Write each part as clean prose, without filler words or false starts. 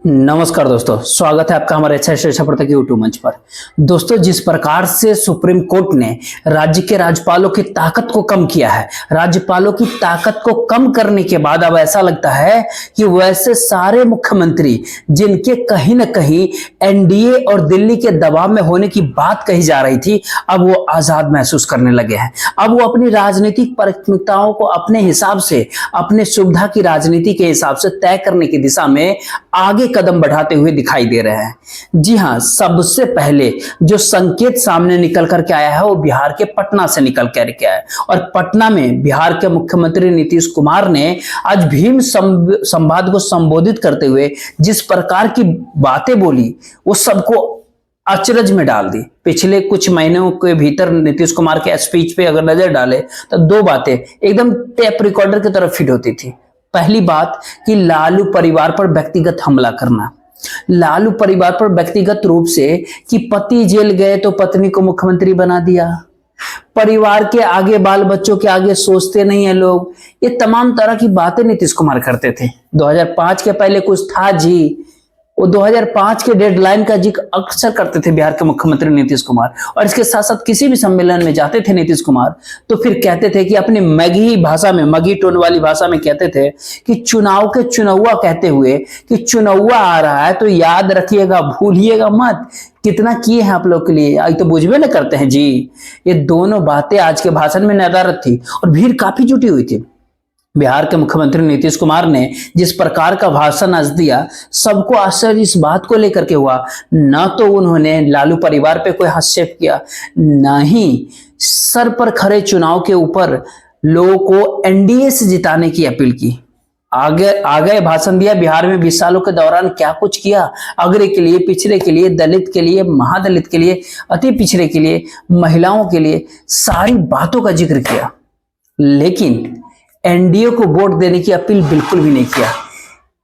नमस्कार दोस्तों, स्वागत है आपका हमारे अच्छा शिक्षा प्रथा के यूट्यूब मंच पर। दोस्तों, जिस प्रकार से सुप्रीम कोर्ट ने राज्य के राज्यपालों की ताकत को कम किया है, राज्यपालों की ताकत को कम करने के बाद अब ऐसा लगता है कि वैसे सारे मुख्यमंत्री जिनके कहीं ना कहीं एनडीए और दिल्ली के दबाव में होने की बात कही जा रही थी, अब वो आजाद महसूस करने लगे हैं। अब वो अपनी राजनीतिक प्राथमिकताओं को अपने हिसाब से, अपने सुविधा की राजनीति के हिसाब से तय करने की दिशा में आगे कदम बढ़ाते हुए दिखाई दे रहे हैं। जी हां, सबसे पहले जो संकेत सामने निकल करके आया है वो बिहार के पटना से निकल करके आया है। और पटना में बिहार के मुख्यमंत्री नीतीश कुमार ने आज भीम संवाद को संबोधित करते हुए जिस प्रकार की बातें बोली, वो सबको अचरज में डाल दी। पिछले कुछ महीनों के भीतर नीतीश कुमार के स्पीच पे अगर नजर डाले तो दो बातें एकदम टेप रिकॉर्डर की तरफ फिट होती थी। पहली बात कि लालू परिवार पर व्यक्तिगत हमला करना, लालू परिवार पर व्यक्तिगत रूप से कि पति जेल गए तो पत्नी को मुख्यमंत्री बना दिया, परिवार के आगे, बाल बच्चों के आगे सोचते नहीं है लोग, ये तमाम तरह की बातें नीतीश कुमार करते थे। 2005 के पहले कुछ था जी, वो 2005 के डेडलाइन का जिक्र अक्सर करते थे बिहार के मुख्यमंत्री नीतीश कुमार। और इसके साथ साथ किसी भी सम्मेलन में जाते थे नीतीश कुमार तो फिर कहते थे कि अपनी मगही भाषा में, मगही टोन वाली भाषा में कहते थे कि चुनाव के चुनौआ कहते हुए कि चुनौआ आ रहा है तो याद रखिएगा, भूलिएगा मत, कितना किए हैं आप लोग के लिए, आज तो बुझबे न करते हैं जी। ये दोनों बातें आज के भाषण में नदारत थी और भीड़ काफी जुटी हुई थी। बिहार के मुख्यमंत्री नीतीश कुमार ने जिस प्रकार का भाषण आज दिया, सबको आश्चर्य इस बात को लेकर के हुआ, न तो उन्होंने लालू परिवार पे कोई हस्तक्षेप किया, न ही सर पर खड़े चुनाव के ऊपर लोगों को एनडीए से जिताने की अपील की। आगे भाषण दिया, बिहार में 20 सालों के दौरान क्या कुछ किया, अग्रे के लिए, पिछड़े के लिए, दलित के लिए, महादलित के लिए, अति पिछड़े के लिए, महिलाओं के लिए, सारी बातों का जिक्र किया। लेकिन एनडीए को वोट देने की अपील बिल्कुल भी नहीं किया।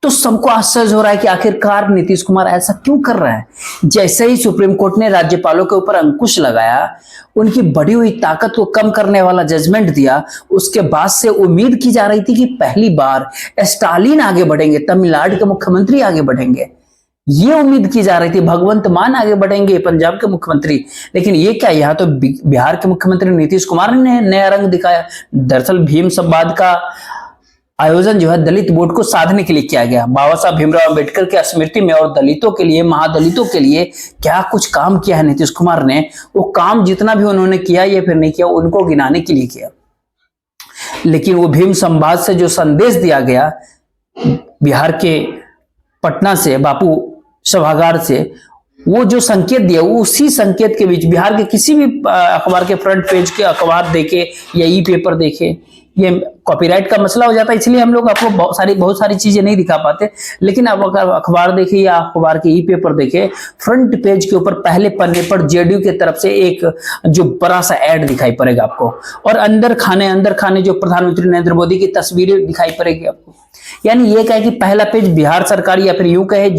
तो सबको आश्चर्य हो रहा है कि आखिरकार नीतीश कुमार ऐसा क्यों कर रहा है। जैसे ही सुप्रीम कोर्ट ने राज्यपालों के ऊपर अंकुश लगाया, उनकी बढ़ी हुई ताकत को कम करने वाला जजमेंट दिया, उसके बाद से उम्मीद की जा रही थी कि पहली बार स्टालिन आगे बढ़ेंगे, तमिलनाडु के मुख्यमंत्री आगे बढ़ेंगे, ये उम्मीद की जा रही थी, भगवंत मान आगे बढ़ेंगे, पंजाब के मुख्यमंत्री। लेकिन ये क्या, यहाँ तो बिहार के मुख्यमंत्री नीतीश कुमार ने नया रंग दिखाया। दरअसल भीम संवाद का आयोजन जो है दलित वोट को साधने के लिए किया गया। बाबा साहब भीमराव अम्बेडकर के स्मृति में और दलितों के लिए, महादलितों के लिए क्या कुछ काम किया है नीतीश कुमार ने, वो काम जितना भी उन्होंने किया या फिर नहीं किया, उनको गिनाने के लिए किया। लेकिन वो भीम संवाद से जो संदेश दिया गया बिहार के पटना से, बापू सभागार से, वो जो संकेत दिया, उसी संकेत के बीच बिहार के किसी भी अखबार के फ्रंट पेज के अखबार देखे या ई पेपर देखे, ये कॉपीराइट का मसला हो जाता है, इसलिए हम लोग आपको बहुत सारी चीजें नहीं दिखा पाते। लेकिन आप अगर अखबार देखे या अखबार के ई पेपर देखे, फ्रंट पेज के ऊपर पहले पन्ने पर जेडीयू की तरफ से एक जो बड़ा सा ऐड दिखाई पड़ेगा आपको, और अंदर खाने जो प्रधानमंत्री नरेंद्र मोदी की तस्वीरें दिखाई पड़ेगी आपको। यानी ये कहे कि पहला पेज बिहार सरकार या फिर यूं कहे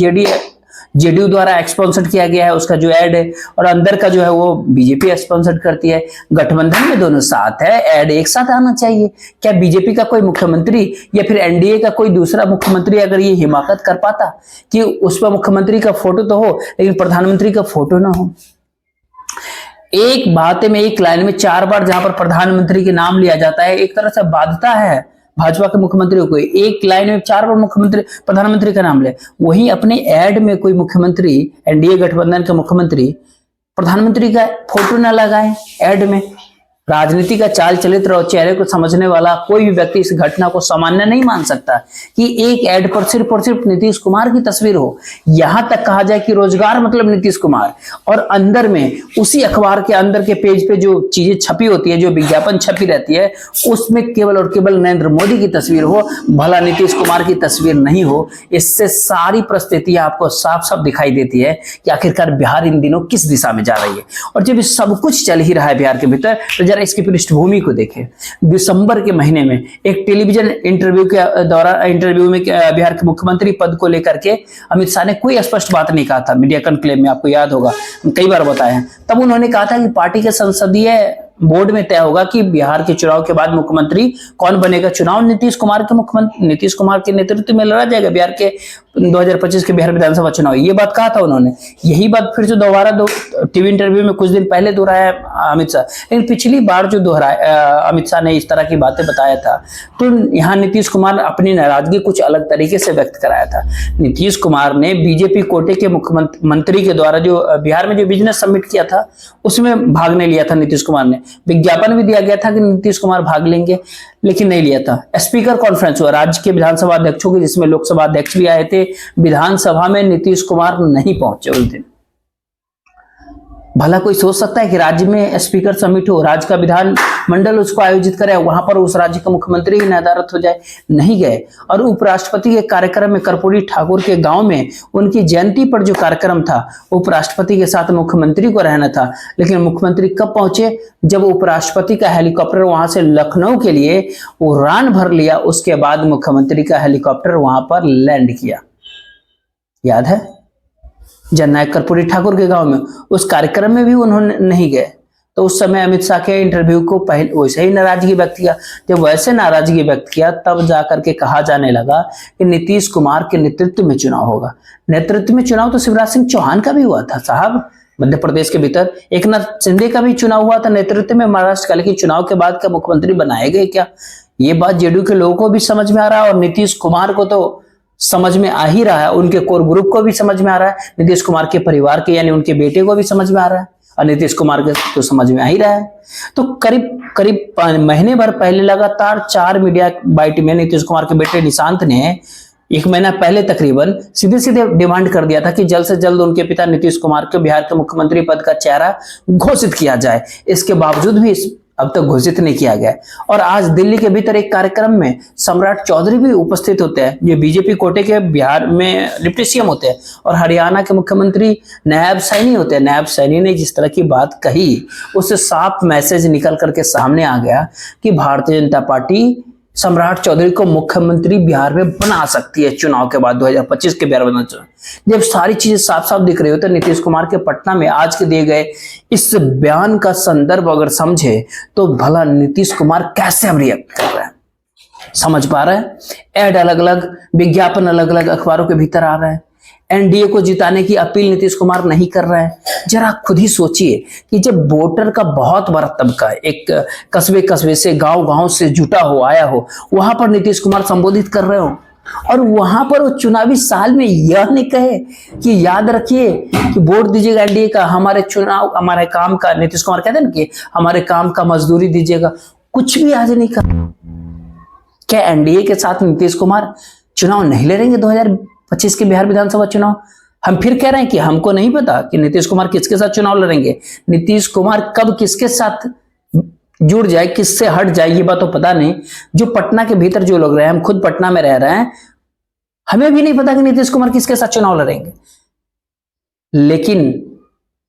जेडीयू द्वारा स्पॉन्सर्ड किया गया है, उसका जो ऐड है, और अंदर का जो है वो बीजेपी स्पॉन्सर्ड करती है। गठबंधन में दोनों साथ है, ऐड एक साथ आना चाहिए। क्या बीजेपी का कोई मुख्यमंत्री या फिर एनडीए का कोई दूसरा मुख्यमंत्री अगर ये हिमाकत कर पाता कि उस पर मुख्यमंत्री का फोटो तो हो लेकिन प्रधानमंत्री का फोटो ना हो। एक बात में, एक लाइन में 4 बार जहां पर प्रधानमंत्री के नाम लिया जाता है, एक तरह से बाध्यता है भाजपा के मुख्यमंत्री को, एक लाइन में 4 बार मुख्यमंत्री, प्रधानमंत्री का नाम ले। वहीं अपने ऐड में कोई मुख्यमंत्री, एनडीए गठबंधन के मुख्यमंत्री प्रधानमंत्री का फोटो न लगाए ऐड में। राजनीति का चाल चलित्र और चेहरे को समझने वाला कोई भी व्यक्ति इस घटना को सामान्य नहीं मान सकता कि एक ऐड पर सिर्फ और सिर्फ नीतीश कुमार की तस्वीर हो। यहां तक कहा जाए कि रोजगार मतलब नीतीश कुमार, और अंदर में उसी अखबार के अंदर के पेज पे जो चीजें छपी होती है, जो विज्ञापन छपी रहती है, उसमें केवल और केवल नरेंद्र मोदी की तस्वीर हो, भला नीतीश कुमार की तस्वीर नहीं हो। इससे सारी परिस्थितियां आपको साफ साफ दिखाई देती है कि आखिरकार बिहार इन दिनों किस दिशा में जा रही है। और जब सब कुछ चल ही रहा है बिहार के भीतर, तो जरा इसकी पृष्ठभूमि को देखें। दिसंबर के महीने में एक टेलीविजन इंटरव्यू में बिहार के मुख्यमंत्री पद को लेकर के अमित शाह ने कोई स्पष्ट बात नहीं कहा था। मीडिया कॉन्क्लेव में आपको याद होगा, कई बार बताया है। तब उन्होंने कहा था कि पार्टी के संसदीय बोर्ड में तय होगा कि बिहार के चुनाव के बाद मुख्यमंत्री कौन बनेगा। चुनाव नीतीश कुमार के नेतृत्व में लड़ा जाएगा बिहार के 2025 के बिहार विधानसभा चुनाव। ये बात कहा था उन्होंने। यही बात फिर से दोबारा टीवी इंटरव्यू में कुछ दिन पहले दोहराया अमित शाह। लेकिन पिछली बार जो दोहराया अमित शाह ने इस तरह की बातें बताया था, तो यहाँ नीतीश कुमार अपनी नाराजगी कुछ अलग तरीके से व्यक्त कराया था। नीतीश कुमार ने बीजेपी कोटे के मुख्यमंत्री के द्वारा जो बिहार में जो बिजनेस समिट किया था उसमें भाग नहीं लिया था। नीतीश कुमार ने विज्ञापन भी दिया गया था कि नीतीश कुमार भाग लेंगे, लेकिन नहीं लिया था। स्पीकर कॉन्फ्रेंस हुआ राज्य के विधानसभा अध्यक्षों की, जिसमें लोकसभा अध्यक्ष भी आए थे। विधानसभा में नीतीश कुमार नहीं पहुंचे उस दिन। भला कोई सोच सकता है कि राज्य में स्पीकर समिट हो, राज्य का विधान मंडल उसको आयोजित करे, वहां पर उस राज्य का मुख्यमंत्री ही नदारत हो जाए? नहीं गए। और उपराष्ट्रपति के कार्यक्रम में कर्पूरी ठाकुर के गांव में उनकी जयंती पर जो कार्यक्रम था, उपराष्ट्रपति के साथ मुख्यमंत्री को रहना था। लेकिन मुख्यमंत्री कब पहुंचे? जब उपराष्ट्रपति का हेलीकॉप्टर वहां से लखनऊ के लिए उड़ान भर लिया, उसके बाद मुख्यमंत्री का हेलीकॉप्टर वहां पर लैंड किया। याद है? जननायक कर्पूरी ठाकुर के गांव में उस कार्यक्रम में भी उन्होंने नहीं गए। तो उस समय अमित शाह के इंटरव्यू को पहले वैसे ही नाराजगी व्यक्त किया। जब वैसे नाराजगी व्यक्त किया, तब जाकर के कहा जाने लगा कि नीतीश कुमार के नेतृत्व में चुनाव होगा। नेतृत्व में चुनाव तो शिवराज सिंह चौहान का भी हुआ था साहब, मध्य प्रदेश के भीतर। एकनाथ शिंदे का भी चुनाव हुआ था नेतृत्व में महाराष्ट्र का। लेकिन चुनाव के बाद क्या मुख्यमंत्री बनाए गए क्या? ये बात जेडीयू के लोगों को भी समझ में आ रहा है, और नीतीश कुमार को तो समझ में आ ही रहा है, उनके कोर ग्रुप को भी समझ में आ रहा है, नीतीश कुमार के परिवार के यानी उनके बेटे को भी समझ में आ रहा है, और नीतीश कुमार के तो समझ में आ ही रहा है। तो करीब महीने भर पहले लगातार 4 मीडिया बाइट में नीतीश कुमार के बेटे निशांत ने 1 महीना पहले तकरीबन सीधे डिमांड कर दिया था कि जल्द से जल्द उनके पिता नीतीश कुमार को बिहार के मुख्यमंत्री पद का चेहरा घोषित किया जाए। इसके बावजूद भी अब तक घोषित नहीं किया गया। और आज दिल्ली के भीतर एक कार्यक्रम में सम्राट चौधरी भी उपस्थित होते हैं, ये बीजेपी कोटे के बिहार में डिप्टी सीएम होते हैं, और हरियाणा के मुख्यमंत्री नायब सैनी होते हैं। नायब सैनी ने जिस तरह की बात कही, उससे साफ मैसेज निकल करके सामने आ गया कि भारतीय जनता पार्टी सम्राट चौधरी को मुख्यमंत्री बिहार में बना सकती है चुनाव के बाद, 2025 के बिहार में चुनाव। जब सारी चीजें साफ साफ दिख रही हो, तो नीतीश कुमार के पटना में आज के दिए गए इस बयान का संदर्भ अगर समझे, तो भला नीतीश कुमार कैसे अब रिएक्ट कर रहे हैं? समझ पा रहे हैं? ऐड अलग अलग, विज्ञापन अलग अलग अखबारों के भीतर आ रहे हैं। एनडीए को जिताने की अपील नीतीश कुमार नहीं कर रहे हैं। जरा खुद ही सोचिए कि जब वोटर का बहुत बड़ा तबका एक कस्बे कस्बे से, गांव गांव से जुटा हो, आया हो, वहां पर नीतीश कुमार संबोधित कर रहे हो, और वहां पर वो चुनावी साल में यह नहीं कहे कि याद रखिए कि वोट दीजिएगा एनडीए का, हमारे चुनाव हमारे काम का, नीतीश कुमार कहते हैं ना कि हमारे काम का मजदूरी दीजिएगा, कुछ भी आज नहीं कहा। क्या एनडीए के साथ नीतीश कुमार चुनाव नहीं लड़ेंगे 2025 के बिहार विधानसभा चुनाव? हम फिर कह रहे हैं कि हमको नहीं पता कि नीतीश कुमार किसके साथ चुनाव लड़ेंगे। नीतीश कुमार कब किसके साथ जुड़ जाए, किससे हट जाए, ये बात तो पता नहीं। जो पटना के भीतर जो लोग रहे हैं, हम खुद पटना में रह रहे हैं, हमें भी नहीं पता कि नीतीश कुमार किसके साथ चुनाव लड़ेंगे। लेकिन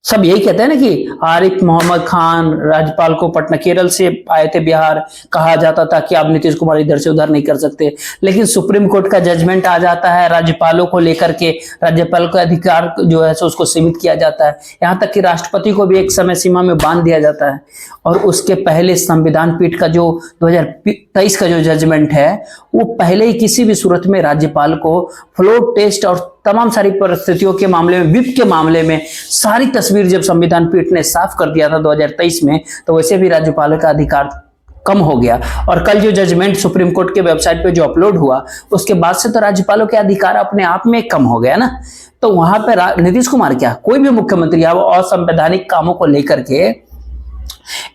सब यही कहते हैं ना कि आरिफ मोहम्मद खान राज्यपाल को पटना केरल से आए थे बिहार, कहा जाता था कि आप नीतीश कुमार इधर से उधर नहीं कर सकते। लेकिन सुप्रीम कोर्ट का जजमेंट आ जाता है राज्यपालों को लेकर के, राज्यपाल का अधिकार जो है उसको सीमित किया जाता है, यहाँ तक कि राष्ट्रपति को भी एक समय सीमा में बांध दिया जाता है। और उसके पहले संविधान पीठ का जो 2023 का जो जजमेंट है, वो पहले ही किसी भी सूरत में राज्यपाल को फ्लोर टेस्ट और तमाम सारी परिस्थितियों के मामले में, विप के मामले में सारी तस्वीर जब संविधान पीठ ने साफ कर दिया था 2023 में, तो वैसे भी राज्यपाल का अधिकार कम हो गया। और कल जो जजमेंट सुप्रीम कोर्ट के वेबसाइट पे जो अपलोड हुआ, उसके बाद से तो राज्यपालों के अधिकार अपने आप में कम हो गया ना। तो वहां पे नीतीश कुमार क्या, कोई भी मुख्यमंत्री असंवैधानिक कामों को लेकर के,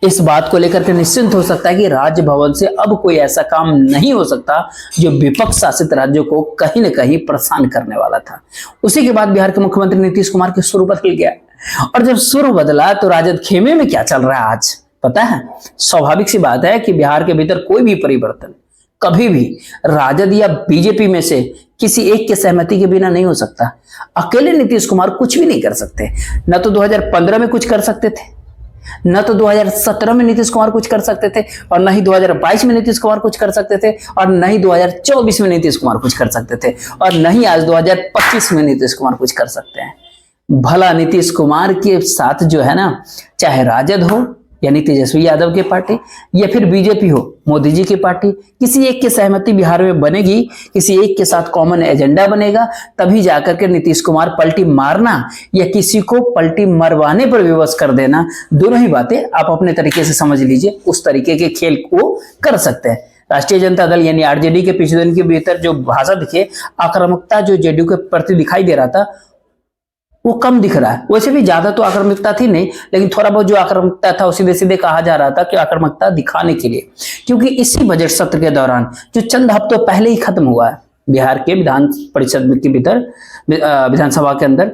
इस बात को लेकर के निश्चिंत हो सकता है कि राजभवन से अब कोई ऐसा काम नहीं हो सकता जो विपक्ष शासित राज्यों को कहीं न कहीं परेशान करने वाला था। उसी के बाद बिहार के मुख्यमंत्री नीतीश कुमार के सुर बदल गया, और जब सुर बदला तो राजद खेमे में क्या चल रहा है आज पता है? स्वाभाविक सी बात है कि बिहार के भीतर कोई भी परिवर्तन कभी भी राजद या बीजेपी में से किसी एक के सहमति के बिना नहीं हो सकता। अकेले नीतीश कुमार कुछ भी नहीं कर सकते। न तो 2015 में कुछ कर सकते थे, न तो 2017 में नीतीश कुमार कुछ कर सकते थे, और न ही 2022 में नीतीश कुमार कुछ कर सकते थे, और न ही 2024 में नीतीश कुमार कुछ कर सकते थे, और न ही आज 2025 में नीतीश कुमार कुछ कर सकते हैं। भला नीतीश कुमार के साथ जो है ना, चाहे राजद हो यानी तेजस्वी यादव की पार्टी, या फिर बीजेपी हो मोदी जी की पार्टी, किसी एक की सहमति बिहार में बनेगी, किसी एक के साथ कॉमन एजेंडा बनेगा, तभी जाकर के नीतीश कुमार पलटी मारना या किसी को पलटी मरवाने पर विवश कर देना, दोनों ही बातें आप अपने तरीके से समझ लीजिए, उस तरीके के खेल को कर सकते हैं। राष्ट्रीय जनता दल यानी आरजेडी के पिछले दिन के भीतर जो भाषा दिखे, आक्रामकता जो जेडीयू के प्रति दिखाई दे रहा था, वो कम दिख रहा है। वैसे भी ज्यादा तो आक्रामकता थी नहीं, लेकिन थोड़ा बहुत जो आक्रामकता था, सीधे सीधे कहा जा रहा था कि आक्रामकता दिखाने के लिए, क्योंकि इसी बजट सत्र के दौरान जो चंद हफ्तों पहले ही खत्म हुआ है बिहार के विधान परिषद के भीतर, विधानसभा के अंदर,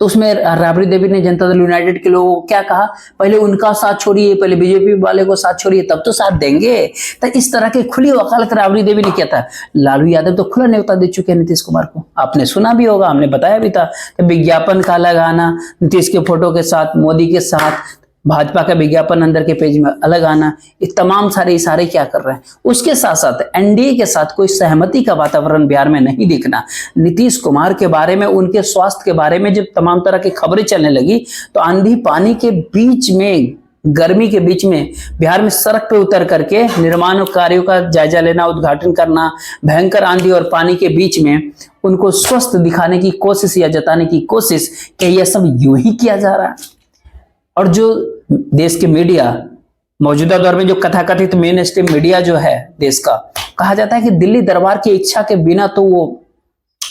तो उसमें राबड़ी देवी ने जनता दल यूनाइटेड के लोगों को क्या कहा, पहले उनका साथ छोड़िए, पहले बीजेपी वाले को साथ छोड़िए, तब तो साथ देंगे। तो इस तरह की खुली वकालत राबड़ी देवी ने किया था। लालू यादव तो खुला न्योता दे चुके हैं नीतीश कुमार को, आपने सुना भी होगा, हमने बताया भी था कि विज्ञापन का अलग आना, नीतीश के फोटो के साथ, मोदी के साथ, भाजपा का विज्ञापन अंदर के पेज में अलग आना, ये तमाम सारे इशारे क्या कर रहे हैं। उसके साथ साथ एनडीए के साथ कोई सहमति का वातावरण बिहार में नहीं दिखना। नीतीश कुमार के बारे में, उनके स्वास्थ्य के बारे में जब तमाम तरह की खबरें चलने लगी, तो आंधी पानी के बीच में, गर्मी के बीच में बिहार में सड़क पे उतर करके निर्माण कार्यों का जायजा लेना, उद्घाटन करना, भयंकर आंधी और पानी के बीच में उनको स्वस्थ दिखाने की कोशिश या जताने की कोशिश कि यह सब यूं ही किया जा रहा है। और जो देश के मीडिया मौजूदा दौर में जो कथाकथित मेन स्ट्रीम मीडिया जो है देश का, कहा जाता है कि दिल्ली दरबार की इच्छा के बिना तो वो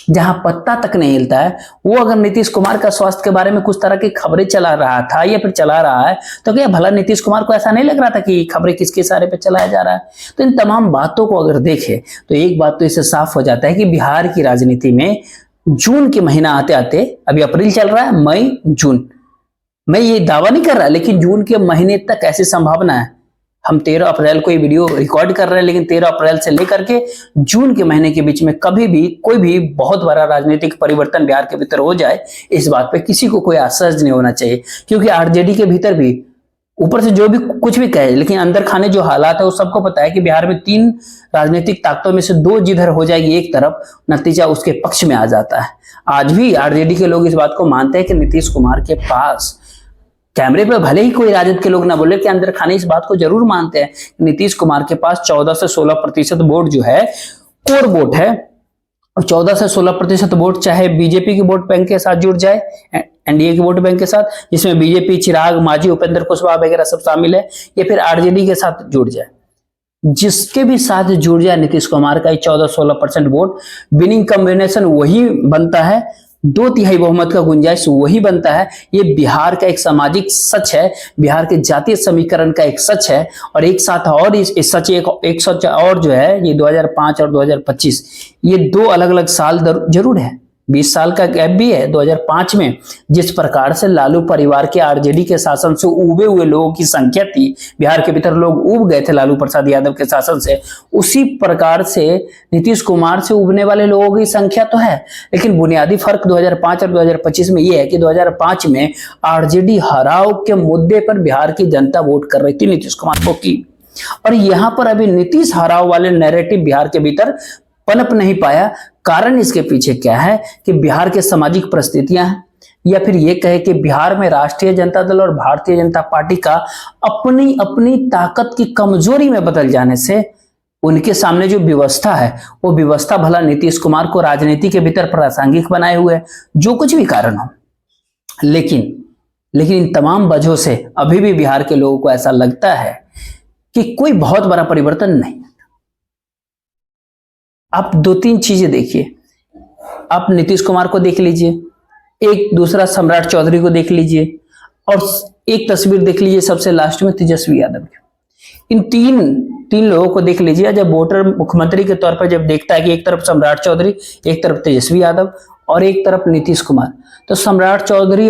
जहां पत्ता तक नहीं हिलता है, वो अगर नीतीश कुमार का स्वास्थ्य के बारे में कुछ तरह की खबरें चला रहा था या फिर चला रहा है, तो क्या भला नीतीश कुमार को ऐसा नहीं लग रहा था कि खबरें किसके इशारे पे चलाया जा रहा है। तो इन तमाम बातों को अगर देखें तो एक बात तो इससे साफ हो जाता है कि बिहार की राजनीति में जून के महीना आते आते, अभी अप्रैल चल रहा है, मई जून, मैं ये दावा नहीं कर रहा, लेकिन जून के महीने तक ऐसी संभावना है। हम 13 अप्रैल को ये वीडियो रिकॉर्ड कर रहे हैं, लेकिन 13 अप्रैल से लेकर के जून के महीने के बीच में कभी भी कोई भी बहुत बड़ा राजनीतिक परिवर्तन बिहार के भीतर हो जाए, इस बात पे किसी को कोई आश्चर्य नहीं होना चाहिए। क्योंकि आरजेडी के भीतर भी ऊपर से जो भी कुछ भी कहे, लेकिन अंदर खाने जो हालात है वो सबको पता है कि बिहार में 3 राजनीतिक ताकतों में से 2 जिधर हो जाएगी एक तरफ, नतीजा उसके पक्ष में आ जाता है। आज भी आरजेडी के लोग इस बात को मानते हैं कि नीतीश कुमार के पास, कैमरे पर भले ही कोई राजद के लोग ना बोले, कि अंदर खाने इस बात को जरूर मानते हैं, नीतीश कुमार के पास 14 से 16% वोट जो है कोर वोट है, और 14 से 16% वोट चाहे बीजेपी की वोट बैंक के साथ जुड़ जाए, एनडीए की वोट बैंक के साथ, जिसमें बीजेपी, चिराग, मांझी, उपेंद्र कुशवाहा वगैरह सब शामिल है, या फिर आरजेडी के साथ जुड़ जाए, जिसके भी साथ जुड़ जाए नीतीश कुमार का 14-16% वोट, विनिंग कॉम्बिनेशन वही बनता है, 2/3 बहुमत का गुंजाइश वही बनता है। ये बिहार का एक सामाजिक सच है, बिहार के जातीय समीकरण का एक सच है। और एक साथ और इस सच एक सच और जो है, ये 2005 और 2025 ये 2 अलग अलग साल जरूर है, 20 साल का गैप भी है। 2005 में जिस प्रकार से लालू परिवार के आरजेडी के शासन से उबे हुए लोगों की संख्या थी, बिहार के भीतर लोग उब गए थे लालू प्रसाद यादव के शासन से, उसी प्रकार से नीतीश कुमार से उबने वाले लोगों की संख्या तो है। लेकिन बुनियादी फर्क 2005 और 2025 में यह है कि 2005 में आरजेडी हराव के मुद्दे पर बिहार की जनता वोट कर रही थी नीतीश कुमार को की, और यहां पर अभी नीतीश हराव वाले नैरेटिव बिहार के भीतर पनप नहीं पाया। कारण इसके पीछे क्या है कि बिहार के सामाजिक परिस्थितियां हैं, या फिर ये कहे कि बिहार में राष्ट्रीय जनता दल और भारतीय जनता पार्टी का अपनी अपनी ताकत की कमजोरी में बदल जाने से उनके सामने जो व्यवस्था है, वो व्यवस्था भला नीतीश कुमार को राजनीति के भीतर प्रासंगिक बनाए हुए, जो कुछ भी कारण हो, लेकिन इन तमाम वजहों से अभी भी बिहार के लोगों को ऐसा लगता है कि कोई बहुत बड़ा परिवर्तन नहीं। आप 2-3 चीजें देखिए, आप नीतीश कुमार को देख लीजिए, एक दूसरा सम्राट चौधरी को देख लीजिए, और एक तस्वीर देख लीजिए सबसे लास्ट में तेजस्वी यादव की। इन तीन लोगों को देख लीजिए। जब वोटर मुख्यमंत्री के तौर पर जब देखता है कि एक तरफ सम्राट चौधरी, एक तरफ तेजस्वी यादव और एक तरफ नीतीश कुमार, तो सम्राट चौधरी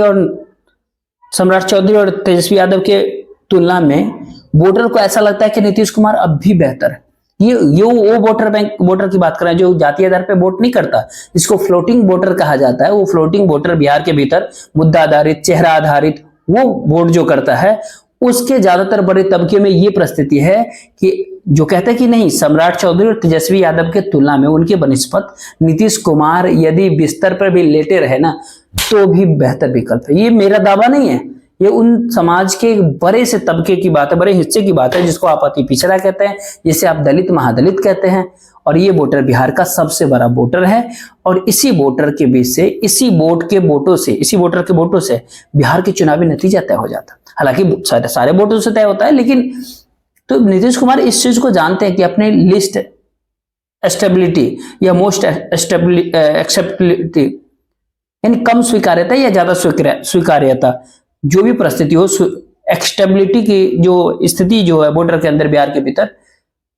और तेजस्वी यादव के तुलना में वोटर को ऐसा लगता है कि नीतीश कुमार अब भी बेहतर है। ये वो वोटर की बात कर रहे हैं जो जातीय आधार पे वोट नहीं करता, जिसको फ्लोटिंग वोटर कहा जाता है। वो फ्लोटिंग वोटर बिहार के भीतर मुद्दा आधारित, चेहरा आधारित वो वोट जो करता है, उसके ज्यादातर बड़े तबके में ये परिस्थिति है कि जो कहते हैं कि नहीं, सम्राट चौधरी और तेजस्वी यादव के तुलना में उनके बनिस्पत नीतीश कुमार यदि बिस्तर पर भी लेटे रहे ना तो भी बेहतर विकल्प है। ये मेरा दावा नहीं है, ये उन समाज के बड़े से तबके की बात है, बड़े हिस्से की बात है, जिसको आप अति पिछड़ा कहते हैं, जिसे आप दलित महादलित कहते हैं। और ये वोटर बिहार का सबसे बड़ा वोटर है और इसी वोटर के बीच से, इसी वोटर के वोटों से बिहार के चुनावी नतीजा तय हो जाता। हालांकि सारे वोटों से तय होता है, लेकिन तो नीतीश कुमार इस चीज को जानते हैं कि अपने लिस्ट स्टेबिलिटी या मोस्ट एक्सेप्टेबिलिटी, यानी कम स्वीकार्यता या ज्यादा स्वीकार्यता, जो भी परिस्थिति हो, एक्सेप्टेबिलिटी की जो स्थिति जो है वोटर के अंदर बिहार के भीतर,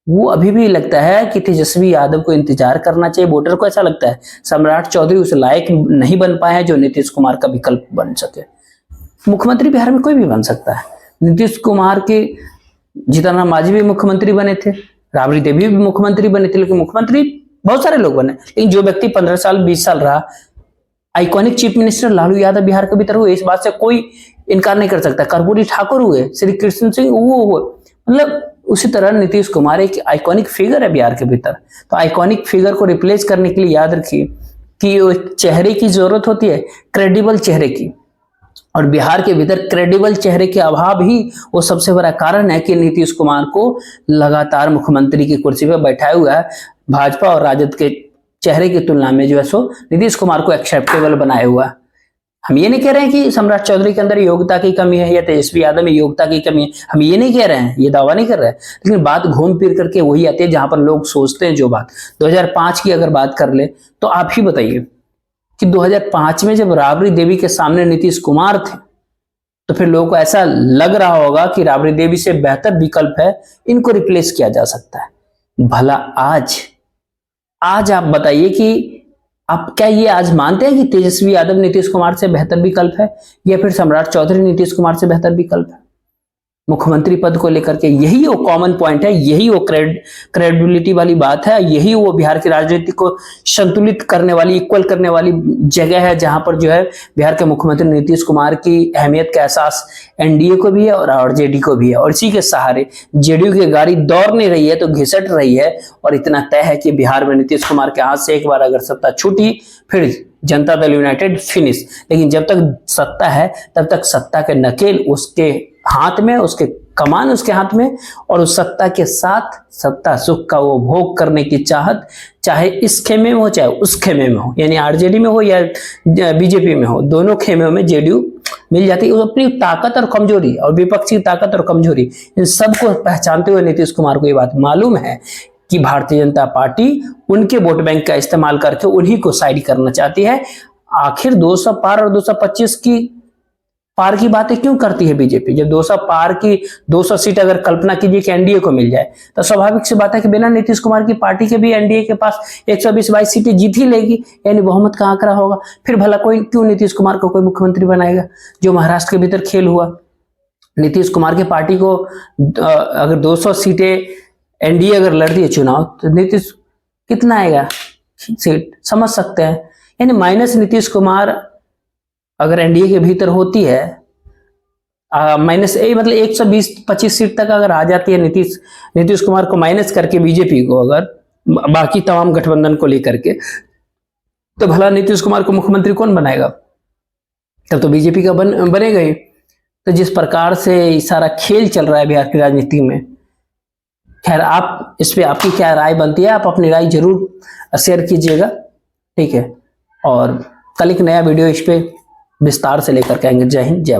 वो अभी भी लगता है कि तेजस्वी यादव को इंतजार करना चाहिए। वोटर को ऐसा लगता है सम्राट चौधरी उस लायक नहीं बन पाए हैं जो नीतीश कुमार का विकल्प बन सके। मुख्यमंत्री बिहार में कोई भी बन सकता है। नीतीश कुमार के जीतन राम मांझी भी मुख्यमंत्री बने थे, राबड़ी देवी भी मुख्यमंत्री बने थे, लेकिन मुख्यमंत्री बहुत सारे लोग बने, लेकिन जो व्यक्ति 15 साल 20 साल रहा, iconic chief minister Lalu Yadav Bihar के भीतर हुए, इस बात से कोई इनकार नहीं कर सकता। कर्पूरी ठाकुर हुए, श्री कृष्ण सिंह वो हुए, मतलब उसी तरह नीतीश कुमार एक आइकॉनिक फिगर है बिहार के भीतर। तो आइकॉनिक फिगर को रिप्लेस करने के लिए याद रखिए कि चेहरे की जरूरत होती है, क्रेडिबल चेहरे की, और बिहार के भीतर क्रेडिबल चेहरे के अभाव ही वो सबसे बड़ा कारण है कि नीतीश कुमार को लगातार मुख्यमंत्री की कुर्सी पर बैठाया हुआ है। भाजपा और राजद के चेहरे की तुलना में जो है सो नीतीश कुमार को एक्सेप्टेबल बनाया हुआ है। हम ये नहीं कह रहे हैं कि सम्राट चौधरी के अंदर योग्यता की कमी है या तेजस्वी यादव में योग्यता की कमी है, हम ये नहीं कह रहे हैं, ये दावा नहीं कर रहे हैं, लेकिन बात घूम फिर करके वही आती है जहां पर लोग सोचते हैं। जो बात 2005 की अगर बात कर ले तो आप ही बताइए कि 2005 में जब राबड़ी देवी के सामने नीतीश कुमार थे तो फिर लोगों को ऐसा लग रहा होगा कि राबड़ी देवी से बेहतर विकल्प है, इनको रिप्लेस किया जा सकता है। भला आज आप बताइए कि आप क्या ये आज मानते हैं कि तेजस्वी यादव नीतीश कुमार से बेहतर विकल्प है या फिर सम्राट चौधरी नीतीश कुमार से बेहतर विकल्प है? मुख्यमंत्री पद को लेकर के यही वो कॉमन पॉइंट है, यही वो क्रेडिबिलिटी वाली बात है, यही वो बिहार की राजनीति को संतुलित करने वाली, इक्वल करने वाली जगह है, जहां पर जो है बिहार के मुख्यमंत्री नीतीश कुमार की अहमियत का एहसास एनडीए को भी है और आरजेडी को भी है। और इसी के सहारे जेडीयू की गाड़ी दौड़ नहीं रही है तो घिसट रही है, और इतना तय है कि बिहार में नीतीश कुमार के हाथ से एक बार अगर सत्ता छूटी फिर जनता दल यूनाइटेड फिनिश। लेकिन जब तक सत्ता है तब तक सत्ता के नकेल उसके हाथ में, उसके कमान उसके हाथ में, और उस सत्ता के साथ सत्ता सुख का वो भोग करने की चाहत, चाहे इस खेमे में हो चाहे उस खेमे में हो, यानी आरजेडी में हो या बीजेपी में हो, दोनों खेमे में जेडीयू मिल जाती है। अपनी ताकत और कमजोरी और विपक्षी ताकत और कमजोरी इन सबको पहचानते हुए नीतीश कुमार को ये बात मालूम है कि भारतीय जनता पार्टी उनके वोट बैंक का इस्तेमाल करके उन्हीं को साइड करना चाहती है। आखिर 200 पार और 225 की पार की बातें क्यों करती है बीजेपी? जब 200 पार की 200 सीट अगर कल्पना कीजिए कि एनडीए को मिल जाए तो स्वाभाविक सी बात है कि बिना नीतीश कुमार की पार्टी के भी एनडीए के पास 120-22 सीटें जीत ही लेगी, यानी बहुमत का आंकड़ा होगा। फिर भला कोई क्यों नीतीश कुमार को कोई मुख्यमंत्री बनाएगा? जो महाराष्ट्र के भीतर खेल हुआ, नीतीश कुमार की पार्टी को अगर 200 सीटें एनडीए अगर लड़ती है चुनाव तो नीतीश कितना आएगा सीट, समझ सकते हैं। यानी माइनस नीतीश कुमार अगर एनडीए के भीतर होती है, माइनस मतलब 120-25 सीट तक अगर आ जाती है नीतीश कुमार को माइनस करके बीजेपी को, अगर बाकी तमाम गठबंधन को लेकर के, तो भला नीतीश कुमार को मुख्यमंत्री कौन बनाएगा? तब तो बीजेपी का बनेगा ही। तो जिस प्रकार से सारा खेल चल रहा है बिहार की राजनीति में, खैर आप इस पे आपकी क्या राय बनती है, आप अपनी राय जरूर शेयर कीजिएगा, ठीक है। और कल एक नया वीडियो इस पे विस्तार से लेकर के आएंगे। जय हिंद, जय भारत।